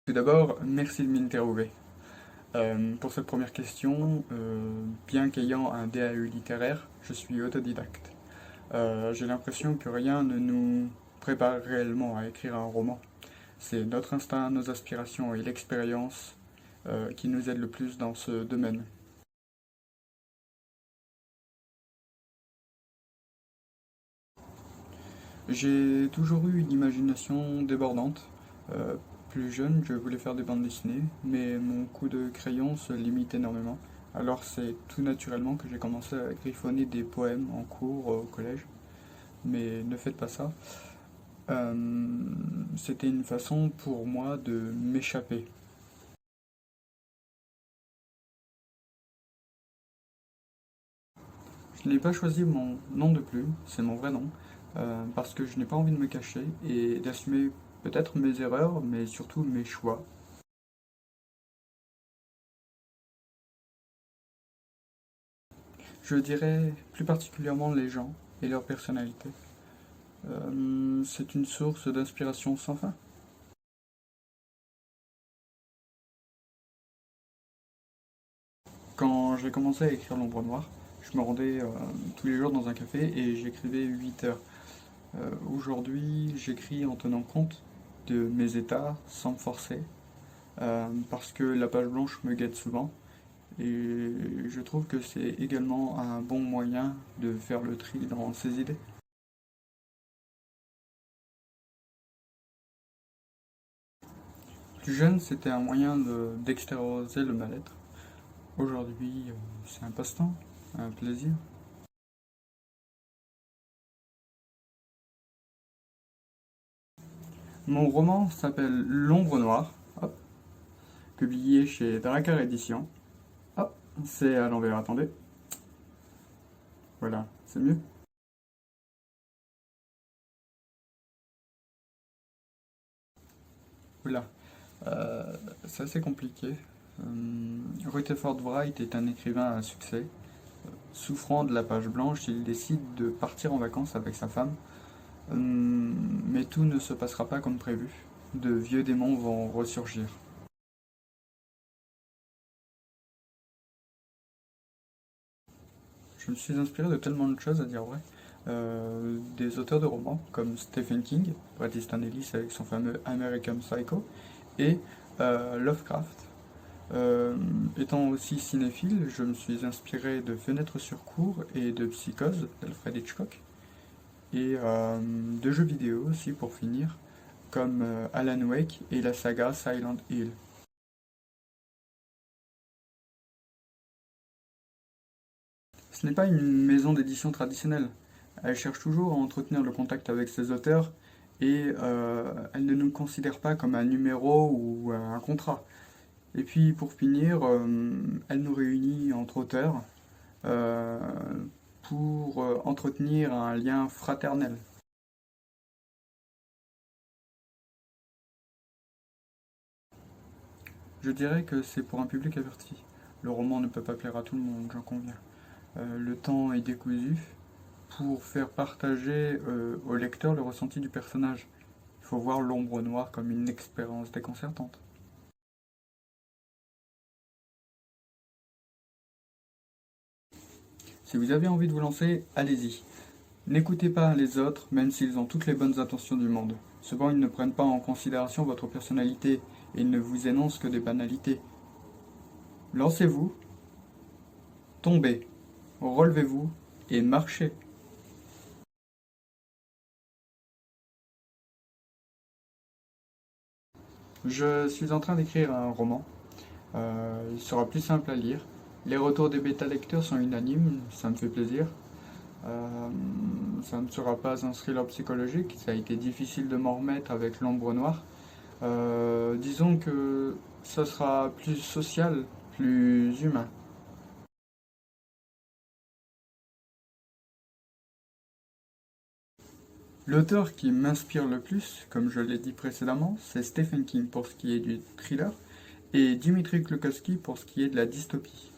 Tout d'abord, merci de m'interroger. Pour cette première question, bien qu'ayant un DAE littéraire, je suis autodidacte. J'ai l'impression que rien ne nous prépare réellement à écrire un roman. C'est notre instinct, nos aspirations et l'expérience qui nous aident le plus dans ce domaine. J'ai toujours eu une imagination débordante. Plus jeune, je voulais faire des bandes dessinées, mais mon coup de crayon se limite énormément. Alors c'est tout naturellement que j'ai commencé à griffonner des poèmes en cours au collège. Mais ne faites pas ça. C'était une façon pour moi de m'échapper. Je n'ai pas choisi mon nom de plume, c'est mon vrai nom, parce que je n'ai pas envie de me cacher et d'assumer peut-être mes erreurs, mais surtout mes choix. Je dirais plus particulièrement les gens et leur personnalité. C'est une source d'inspiration sans fin. Quand j'ai commencé à écrire l'ombre noire, je me rendais tous les jours dans un café et j'écrivais 8 heures. Aujourd'hui, j'écris en tenant compte de mes états sans me forcer, parce que la page blanche me guette souvent et je trouve que c'est également un bon moyen de faire le tri dans ses idées. Plus jeune, c'était un moyen d'extérioriser le mal-être. Aujourd'hui, c'est un passe-temps, un plaisir. Mon roman s'appelle L'ombre noire, hop, publié chez Drakkar Éditions. Hop, c'est à l'envers, attendez. Voilà, c'est mieux. Voilà, c'est assez compliqué. Rutherford Wright est un écrivain à succès. Souffrant de la page blanche, il décide de partir en vacances avec sa femme. Mais tout ne se passera pas comme prévu. De vieux démons vont ressurgir. Je me suis inspiré de tellement de choses, à dire vrai. Des auteurs de romans comme Stephen King, Bret Easton Ellis avec son fameux American Psycho, et Lovecraft. Euh, Étant aussi cinéphile, je me suis inspiré de Fenêtre sur cour et de Psychose d'Alfred Hitchcock, et de jeux vidéo aussi pour finir, comme Alan Wake et la saga Silent Hill. Ce n'est pas une maison d'édition traditionnelle. Elle cherche toujours à entretenir le contact avec ses auteurs et elle ne nous considère pas comme un numéro ou un contrat. Et puis pour finir, elle nous réunit entre auteurs euh, pour entretenir un lien fraternel. Je dirais que c'est pour un public averti. Le roman ne peut pas plaire à tout le monde, j'en conviens. Le temps est décousu pour faire partager au lecteur le ressenti du personnage. Il faut voir l'ombre noire comme une expérience déconcertante. Si vous avez envie de vous lancer, allez-y. N'écoutez pas les autres, même s'ils ont toutes les bonnes intentions du monde. Souvent, ils ne prennent pas en considération votre personnalité et ils ne vous énoncent que des banalités. Lancez-vous, tombez, relevez-vous et marchez. Je suis en train d'écrire un roman. Il sera plus simple à lire. Les retours des bêta-lecteurs sont unanimes, ça me fait plaisir. Euh, Ça ne sera pas un thriller psychologique, ça a été difficile de m'en remettre avec l'ombre noire. Disons que ça sera plus social, plus humain. L'auteur qui m'inspire le plus, comme je l'ai dit précédemment, c'est Stephen King pour ce qui est du thriller et Dimitri Glukowski pour ce qui est de la dystopie.